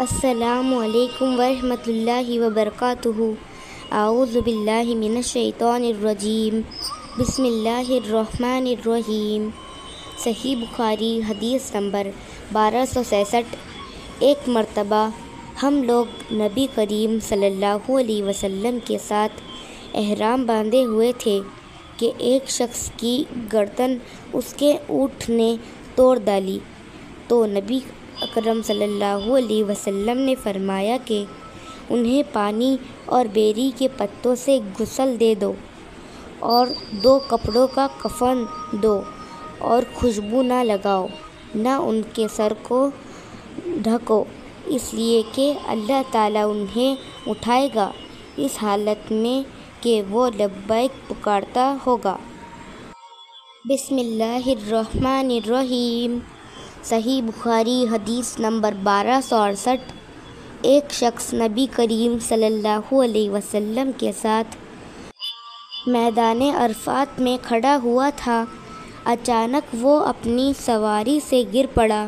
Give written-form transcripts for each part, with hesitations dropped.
السلام علیکم ورحمۃ اللہ وبرکاتہ۔ اعوذ باللہ من الشیطان الرجیم، بسم اللہ الرحمن الرحیم۔ صحیح بخاری حدیث نمبر 1266۔ ایک مرتبہ ہم لوگ نبی کریم صلی اللہ علیہ وسلم کے ساتھ احرام باندھے ہوئے تھے کہ ایک شخص کی گردن اس کے اونٹ نے توڑ ڈالی، تو نبی اکرم صلی اللہ علیہ وسلم نے فرمایا کہ انہیں پانی اور بیری کے پتوں سے غسل دے دو اور 2 کپڑوں کا کفن دو اور خوشبو نہ لگاؤ، نہ ان کے سر کو ڈھکو، اس لیے کہ اللہ تعالیٰ انہیں اٹھائے گا اس حالت میں کہ وہ لبیک پکارتا ہوگا۔ بسم اللہ الرحمن الرحیم۔ صحیح بخاری حدیث نمبر 1268۔ ایک شخص نبی کریم صلی اللہ علیہ وسلم کے ساتھ میدان عرفات میں کھڑا ہوا تھا، اچانک وہ اپنی سواری سے گر پڑا۔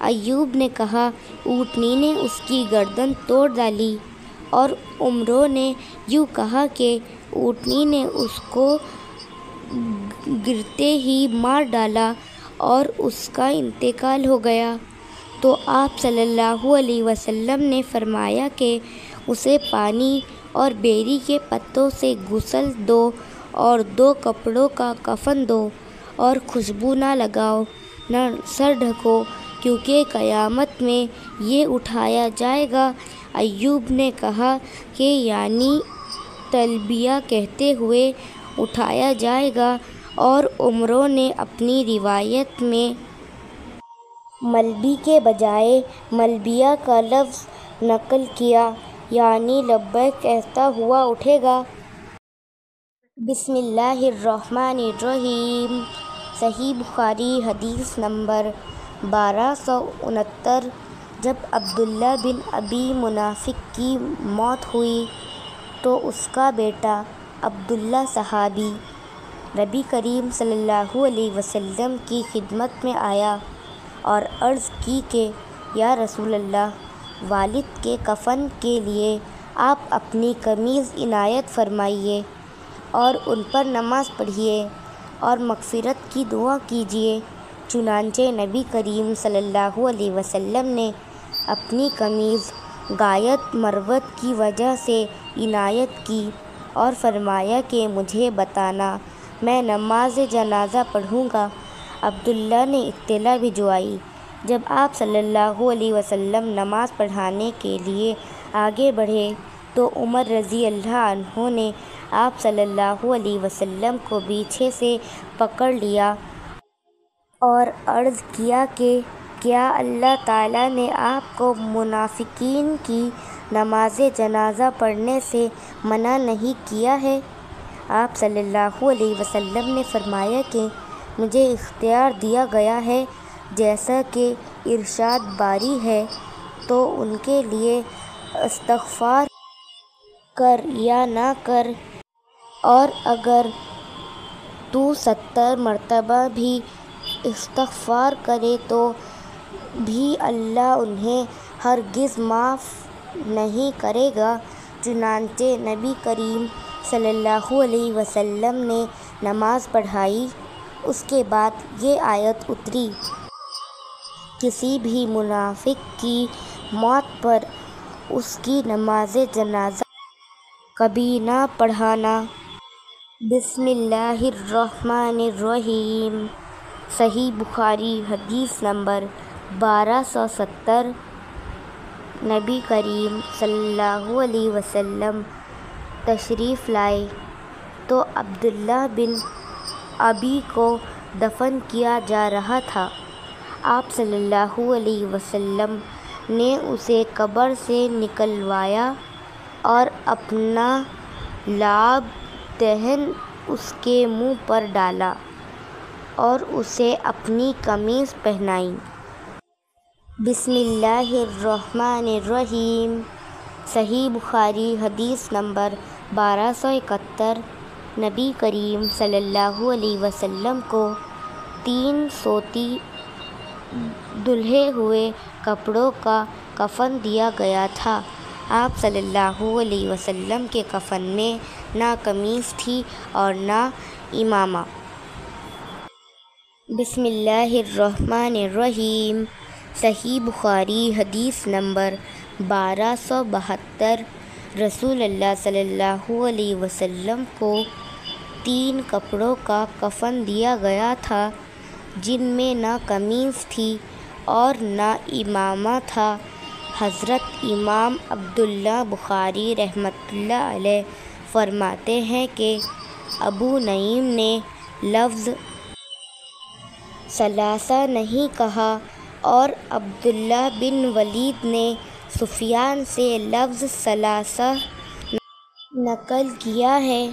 ایوب نے کہا، اونٹنی نے اس کی گردن توڑ ڈالی، اور عمرو نے یوں کہا کہ اونٹنی نے اس کو گرتے ہی مار ڈالا اور اس کا انتقال ہو گیا۔ تو آپ صلی اللہ علیہ وسلم نے فرمایا کہ اسے پانی اور بیری کے پتوں سے غسل دو اور 2 کپڑوں کا کفن دو اور خوشبو نہ لگاؤ، نہ سر ڈھکو، کیونکہ قیامت میں یہ اٹھایا جائے گا۔ ایوب نے کہا کہ یعنی تلبیہ کہتے ہوئے اٹھایا جائے گا، اور عمرو نے اپنی روایت میں ملبی کے بجائے ملبیہ کا لفظ نقل کیا، یعنی لبیک کہتا ہوا اٹھے گا۔ بسم اللہ الرحمن الرحیم۔ صحیح بخاری حدیث نمبر 1269۔ جب عبداللہ بن ابی منافق کی موت ہوئی تو اس کا بیٹا عبداللہ صحابی نبی کریم صلی اللہ علیہ وسلم کی خدمت میں آیا اور عرض کی کہ یا رسول اللہ، والد کے کفن کے لیے آپ اپنی قمیض عنایت فرمائیے اور ان پر نماز پڑھیے اور مغفرت کی دعا کیجیے۔ چنانچہ نبی کریم صلی اللہ علیہ وسلم نے اپنی قمیض غایت مروت کی وجہ سے عنایت کی اور فرمایا کہ مجھے بتانا، میں نماز جنازہ پڑھوں گا۔ عبداللہ نے اطلاع بھجوائی۔ جب آپ صلی اللہ علیہ وسلم نماز پڑھانے کے لیے آگے بڑھے تو عمر رضی اللہ عنہ نے آپ صلی اللہ علیہ وسلم کو پیچھے سے پکڑ لیا اور عرض کیا کہ کیا اللہ تعالیٰ نے آپ کو منافقین کی نماز جنازہ پڑھنے سے منع نہیں کیا ہے؟ آپ صلی اللہ علیہ وسلم نے فرمایا کہ مجھے اختیار دیا گیا ہے، جیسا کہ ارشاد باری ہے، تو ان کے لیے استغفار کر یا نہ کر، اور اگر تو 70 مرتبہ بھی استغفار کرے تو بھی اللہ انہیں ہرگز معاف نہیں کرے گا۔ چنانچہ نبی کریم صلی اللہ علیہ وسلم نے نماز پڑھائی۔ اس کے بعد یہ آیت اتری، کسی بھی منافق کی موت پر اس کی نماز جنازہ کبھی نہ پڑھانا۔ بسم اللہ الرحمن الرحیم۔ صحیح بخاری حدیث نمبر 1270۔ نبی کریم صلی اللہ علیہ وسلم تشریف لائے تو عبداللہ بن ابی کو دفن کیا جا رہا تھا۔ آپ صلی اللہ علیہ وسلم نے اسے قبر سے نکلوایا اور اپنا لعاب دہن اس کے منہ پر ڈالا اور اسے اپنی قمیض پہنائی۔ بسم اللہ الرحمن الرحیم۔ صحیح بخاری حدیث نمبر 1271۔ نبی کریم صلی اللہ علیہ وسلم کو 3 صوتی دھلے ہوئے کپڑوں کا کفن دیا گیا تھا۔ آپ صلی اللہ علیہ وسلم کے کفن میں نہ قمیص تھی اور نہ عمامہ۔ بسم اللہ الرحمن الرحیم۔ صحیح بخاری حدیث نمبر 1272۔ رسول اللہ صلی اللہ علیہ وسلم کو 3 کپڑوں کا کفن دیا گیا تھا، جن میں نہ قمیص تھی اور نہ عمامہ تھا۔ حضرت امام عبداللہ بخاری رحمۃ اللہ علیہ فرماتے ہیں کہ ابو نعیم نے لفظ ثلاثہ نہیں کہا اور عبداللہ بن ولید نے سفیان سے لفظ ثلاثہ نقل کیا ہے۔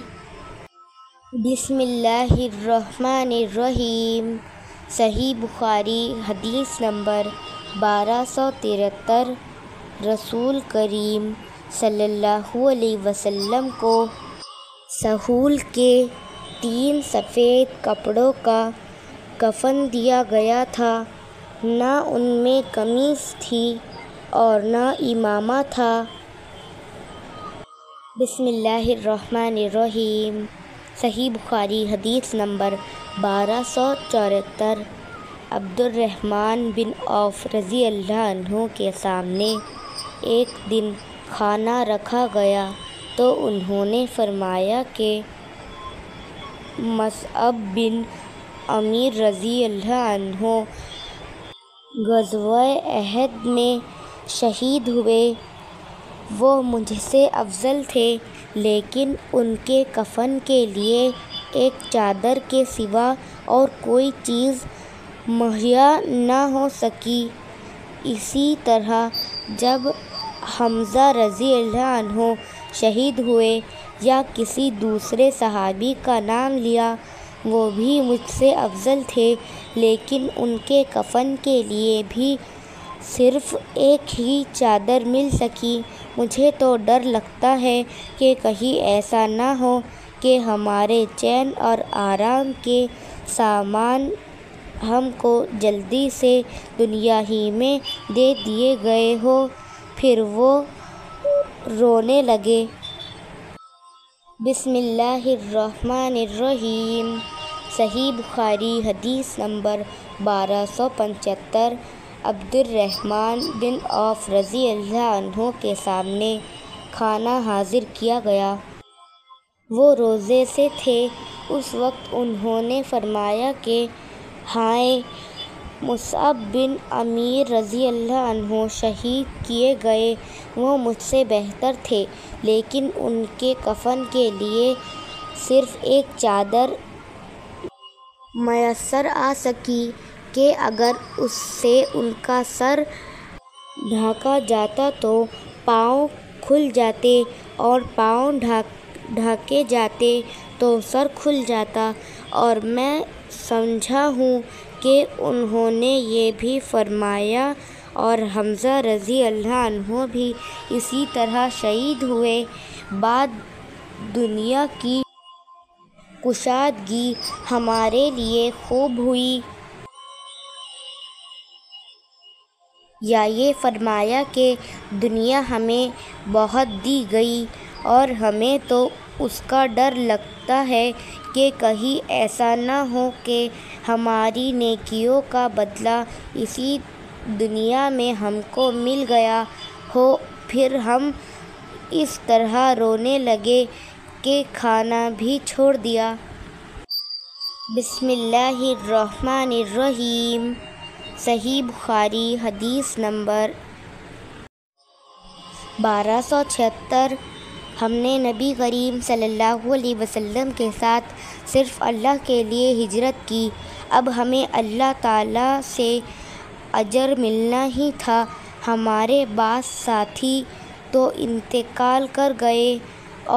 بسم اللہ الرحمن الرحیم۔ صحیح بخاری حدیث نمبر 1273۔ رسول کریم صلی اللہ علیہ وسلم کو سہول کے 3 سفید کپڑوں کا کفن دیا گیا تھا، نہ ان میں قمیص تھی اور نہ عمامہ تھا۔ بسم اللہ الرحمن الرحیم۔ صحیح بخاری حدیث نمبر 1274۔ عبد الرحمن بن عوف رضی اللہ عنہ کے سامنے ایک دن کھانا رکھا گیا تو انہوں نے فرمایا کہ مصعب بن عمیر رضی اللہ عنہ غزوہ احد میں شہید ہوئے۔ وہ مجھ سے افضل تھے، لیکن ان کے کفن کے لیے ایک چادر کے سوا اور کوئی چیز مہیا نہ ہو سکی۔ اسی طرح جب حمزہ رضی اللہ عنہ شہید ہوئے یا کسی دوسرے صحابی کا نام لیا، وہ بھی مجھ سے افضل تھے، لیکن ان کے کفن کے لیے بھی صرف ایک ہی چادر مل سکی۔ مجھے تو ڈر لگتا ہے کہ کہیں ایسا نہ ہو کہ ہمارے چین اور آرام کے سامان ہم کو جلدی سے دنیا ہی میں دے دیے گئے ہوں۔ پھر وہ رونے لگے۔ بسم اللہ الرحمن الرحیم۔ صحیح بخاری حدیث نمبر 1275۔ عبد الرحمن بن عوف رضی اللہ عنہ کے سامنے کھانا حاضر کیا گیا۔ وہ روزے سے تھے۔ اس وقت انہوں نے فرمایا کہ ہائے، مصعب بن عمیر رضی اللہ عنہ شہید کیے گئے۔ وہ مجھ سے بہتر تھے، لیکن ان کے کفن کے لیے صرف ایک چادر میسر آ سکی کہ اگر اس سے ان کا سر ڈھانپا جاتا تو پاؤں کھل جاتے اور پاؤں ڈھانپے جاتے تو سر کھل جاتا، اور میں سمجھا ہوں کہ انہوں نے یہ بھی فرمایا اور حمزہ رضی اللہ عنہ بھی اسی طرح شہید ہوئے۔ بعد دنیا کی کشادگی ہمارے لیے خوب ہوئی، یا یہ فرمایا کہ دنیا ہمیں بہت دی گئی اور ہمیں تو اس کا ڈر لگتا ہے کہ کہیں ایسا نہ ہو کہ ہماری نیکیوں کا بدلہ اسی دنیا میں ہم کو مل گیا ہو۔ پھر ہم اس طرح رونے لگے کہ کھانا بھی چھوڑ دیا۔ بسم اللہ الرحمن الرحیم۔ صحیح بخاری حدیث نمبر 1276۔ ہم نے نبی کریم صلی اللہ علیہ وسلم کے ساتھ صرف اللہ کے لیے ہجرت کی، اب ہمیں اللہ تعالیٰ سے اجر ملنا ہی تھا۔ ہمارے بعض ساتھی تو انتقال کر گئے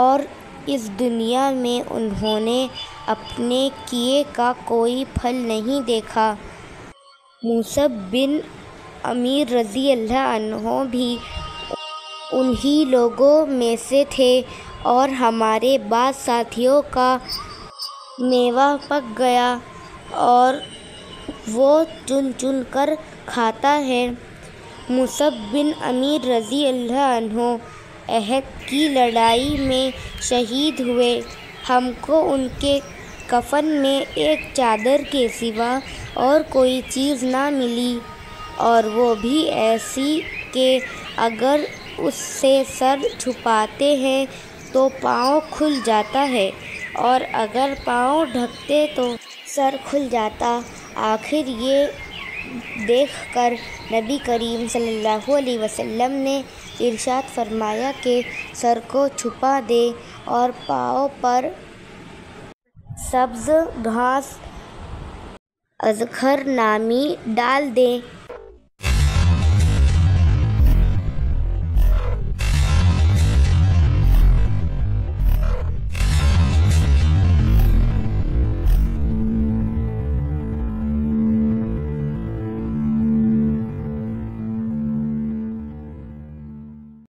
اور اس دنیا میں انہوں نے اپنے کیے کا کوئی پھل نہیں دیکھا۔ مصعب بن عمیر رضی اللہ عنہ بھی انہی لوگوں میں سے تھے، اور ہمارے بعض ساتھیوں کا میوہ پک گیا اور وہ چن چن کر کھاتا ہے۔ مصعب بن عمیر رضی اللہ عنہ احد کی لڑائی میں شہید ہوئے۔ ہم کو ان کے کفن میں ایک چادر کے سوا اور کوئی چیز نہ ملی، اور وہ بھی ایسی کہ اگر اس سے سر چھپاتے ہیں تو پاؤں کھل جاتا ہے، اور اگر پاؤں ڈھکتے تو سر کھل جاتا۔ آخر یہ دیکھ کر نبی کریم صلی اللہ علیہ وسلم نے ارشاد فرمایا کہ سر کو چھپا دیں اور پاؤں پر سبز گھاس اذخر نامی ڈال دیں۔